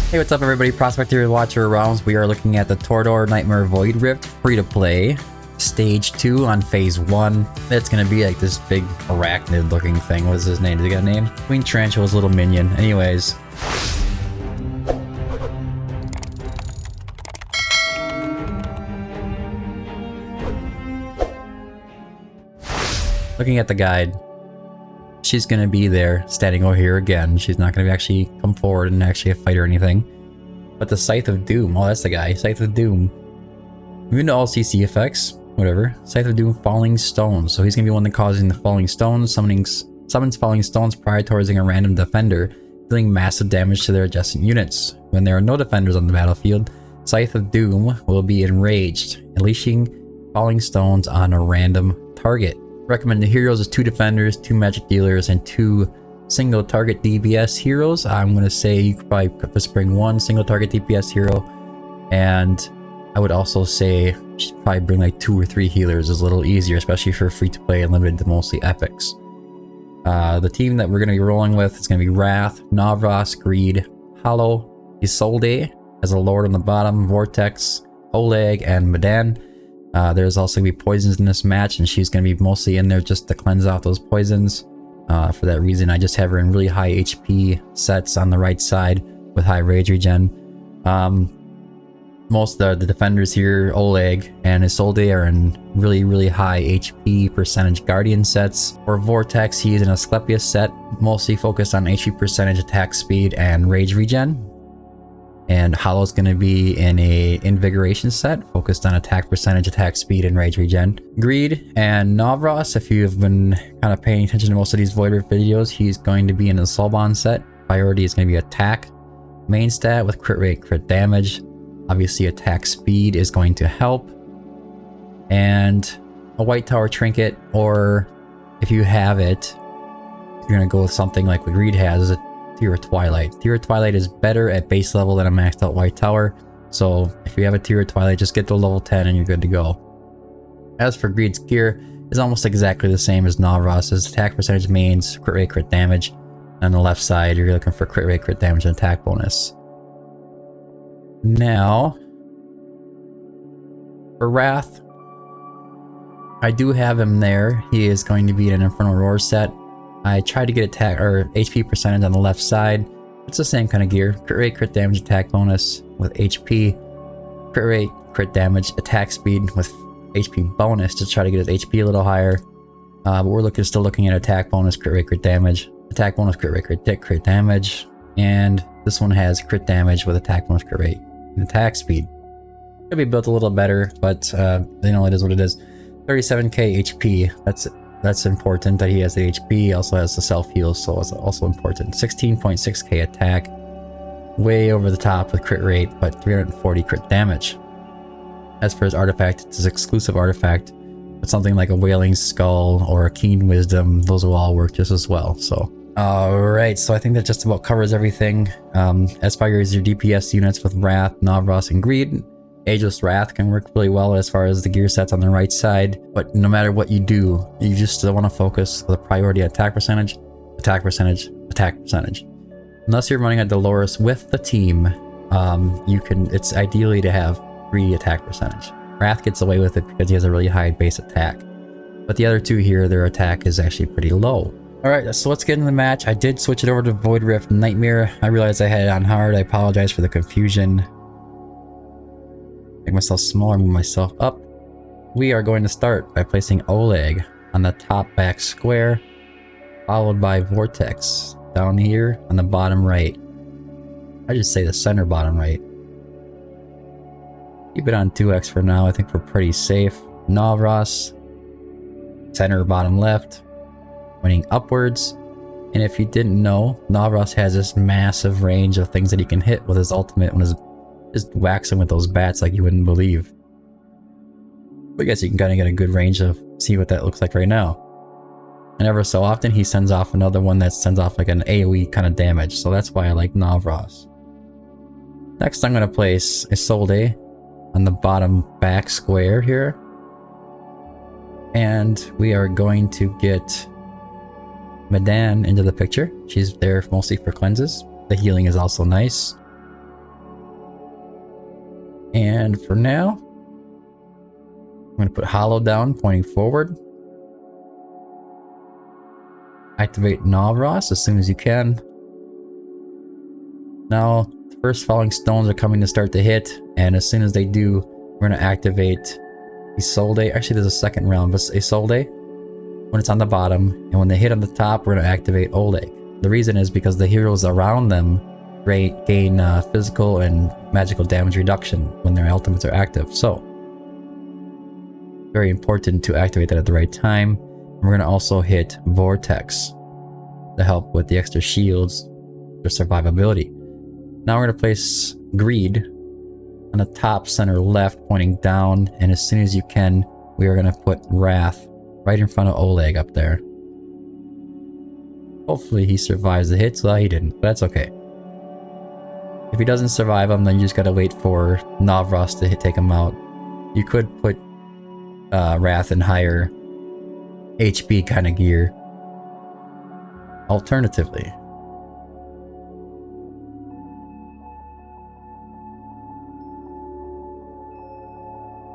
Hey, what's up everybody, Prospector Watcher Realms. We are looking at the Torodor Nightmare Void Rift free-to-play. Stage 2 on Phase 1. It's gonna be like this big arachnid looking thing. What is his name? Does he got a name? Queen Tarantula's little minion. Anyways. Looking at the guide. She's gonna be there, standing over here again. She's not gonna actually come forward and actually fight or anything. But the Scythe of Doom, oh that's the guy, Scythe of Doom. Immune to all CC effects, whatever. Scythe of Doom, Falling Stones. So he's gonna be one that causing the Falling Stones, summons Falling Stones prioritizing a random defender, dealing massive damage to their adjacent units. When there are no defenders on the battlefield, Scythe of Doom will be enraged, unleashing Falling Stones on a random target. Recommended heroes is 2 defenders, 2 magic dealers, and 2 single target DPS heroes. I'm gonna say you could probably just bring 1 single target DPS hero, and I would also say you should probably bring like 2 or 3 healers. It's a little easier, especially for free to play and limited to mostly epics. The team that we're gonna be rolling with is gonna be Wrath, Navras, Greed, Hollow, Isolde as a lord on the bottom, Vortex, Oleg, and Medan. There's also going to be poisons in this match, and she's going to be mostly in there just to cleanse out those poisons. For that reason, I just have her in really high HP sets on the right side with high rage regen. Most of the defenders here, Oleg and Isolde, are in really high HP percentage guardian sets. For Vortex, he's in a Asclepius set, mostly focused on HP percentage, attack speed, and rage regen. And Hollow's going to be in a Invigoration set, focused on attack percentage, attack speed, and rage regen. Greed and Navras, if you've been kind of paying attention to most of these Void Rift videos, he's going to be in the Soulbond set. Priority is going to be attack. Main stat with crit rate, crit damage. Obviously attack speed is going to help. And a White Tower Trinket, or if you have it, you're going to go with something like what Greed has, is Tear of Twilight. Tear of Twilight is better at base level than a maxed out White Tower, so if you have a Tear of Twilight, just get to level 10 and you're good to go. As for Greed's gear, it's almost exactly the same as Navras's. Attack percentage, mains, crit rate, crit damage. On the left side, you're looking for crit rate, crit damage, and attack bonus. Now, for Wrath, I do have him there. He is going to be in an Infernal Roar set. I tried to get attack or HP percentage on the left side. It's the same kind of gear. Crit rate, crit damage, attack bonus with HP. Crit rate, crit damage, attack speed with HP bonus to try to get his HP a little higher. But we're still looking at attack bonus, crit rate, crit damage. Attack bonus, crit rate, crit damage. And this one has crit damage with attack bonus, crit rate, and attack speed. Could be built a little better, but you know, it is what it is. 37k HP. That's important that he has the HP. He also has the self-heal, so it's also important. 16.6k attack. Way over the top with crit rate, but 340 crit damage. As for his artifact, it's his exclusive artifact. But something like a Wailing Skull or a Keen Wisdom, those will all work just as well. So, alright, so I think that just about covers everything. As far as your DPS units with Wrath, Navras, and Greed, Ageless Wrath can work really well as far as the gear sets on the right side, but no matter what you do, you just still want to focus the priority on attack percentage, attack percentage, attack percentage. Unless you're running a Dolores with the team, it's ideally to have 3 attack percentage. Wrath gets away with it because he has a really high base attack, but the other 2 here, their attack is actually pretty low. Alright, so let's get into the match. I did switch it over to Void Rift Nightmare. I realized I had it on hard. I apologize for the confusion. Make myself smaller, move myself up. We are going to start by placing Oleg on the top back square, followed by Vortex down here on the bottom right. I just say the center bottom right. Keep it on 2x for now. I think we're pretty safe. Navras, center bottom left, pointing upwards. And if you didn't know, Navras has this massive range of things that he can hit with his ultimate when his just waxing with those bats like you wouldn't believe. But I guess you can kind of get a good range of see what that looks like right now. And ever so often he sends off another one that sends off like an AoE kind of damage, so that's why I like Navras. Next I'm going to place Isolde on the bottom back square here. And we are going to get Medan into the picture. She's there mostly for cleanses. The healing is also nice. And for now, I'm going to put hollow down, pointing forward. Activate Navras as soon as you can. Now, the first falling stones are coming to start to hit, and as soon as they do, we're going to activate Isolde. Actually, there's a second round, but Isolde when it's on the bottom, and when they hit on the top, we're going to activate Oleg. The reason is because the heroes around them gain physical and magical damage reduction when their ultimates are active. So, very important to activate that at the right time. We're going to also hit Vortex to help with the extra shields for survivability. Now we're going to place Greed on the top center left, pointing down, and as soon as you can, we are going to put Wrath right in front of Oleg up there. Hopefully he survives the hits. Well, he didn't, but that's okay. If he doesn't survive them, then you just gotta wait for Navras to take him out. You could put Wrath in higher HP kind of gear. Alternatively.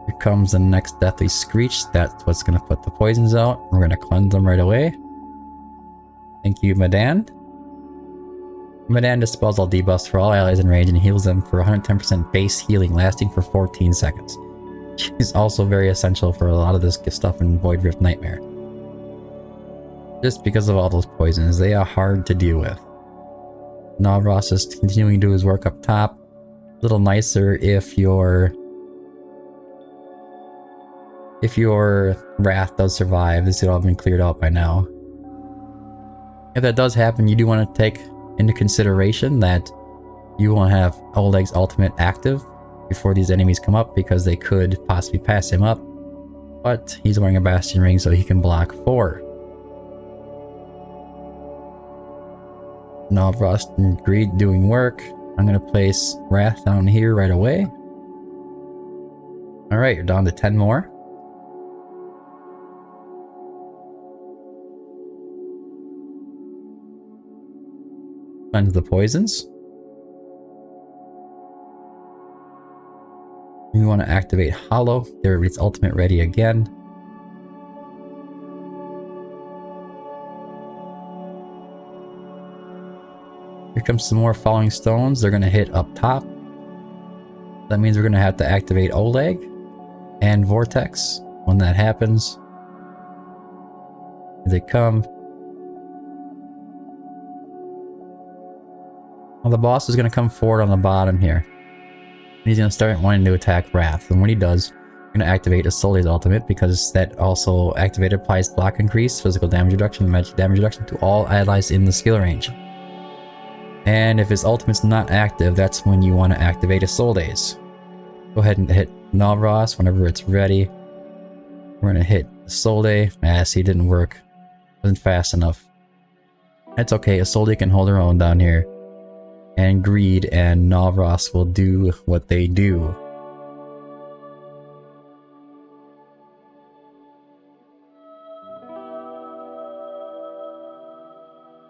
Here comes the next Deathly Screech. That's what's gonna put the poisons out. We're gonna cleanse them right away. Thank you, Madan. Madan dispels all debuffs for all allies in range and heals them for 110% base healing lasting for 14 seconds. She's also very essential for a lot of this stuff in Void Rift Nightmare. Just because of all those poisons, they are hard to deal with. Navras is continuing to do his work up top. A little nicer if your Wrath does survive. This would all have been cleared out by now. If that does happen, you do want to take into consideration that you want to have Oleg's ultimate active before these enemies come up, because they could possibly pass him up. But he's wearing a Bastion Ring, so he can block 4. Navras and Greed doing work. I'm going to place Wrath down here right away. Alright, you're down to 10 more. Cleanse the poisons. You want to activate Hollow. There, it's ultimate ready again. Here comes some more falling stones. They're going to hit up top. That means we're going to have to activate Oleg and Vortex when that happens. Here they come. Well, the boss is going to come forward on the bottom here. He's going to start wanting to attack Wrath, and when he does, we're going to activate Isolde's ultimate, because that also activated applies block increase, physical damage reduction, and magic damage reduction to all allies in the skill range. And if his ultimate's not active, that's when you want to activate Isolde's. Go ahead and hit Navras whenever it's ready. We're going to hit Isolde. See, it didn't work. Wasn't fast enough. That's okay, Isolde can hold her own down here. And Greed and Navras will do what they do.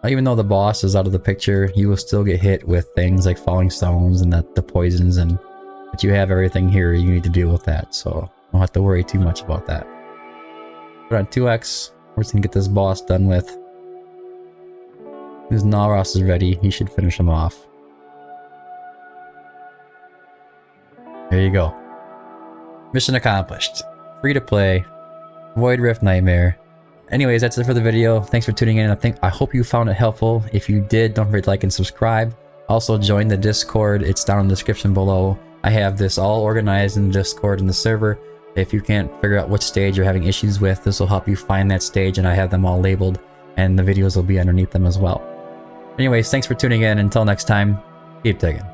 Even though the boss is out of the picture, you will still get hit with things like falling stones and the poisons, but you have everything here you need to deal with that, so don't have to worry too much about that. Put on 2x, we're just gonna get this boss done with. As Navras is ready, he should finish him off. There you go. Mission accomplished. Free to play. Void Rift Nightmare. Anyways, that's it for the video. Thanks for tuning in. I hope you found it helpful. If you did, don't forget to like and subscribe. Also, join the Discord. It's down in the description below. I have this all organized in the Discord and the server. If you can't figure out which stage you're having issues with, this will help you find that stage, and I have them all labeled, and the videos will be underneath them as well. Anyways, thanks for tuning in. Until next time, keep digging.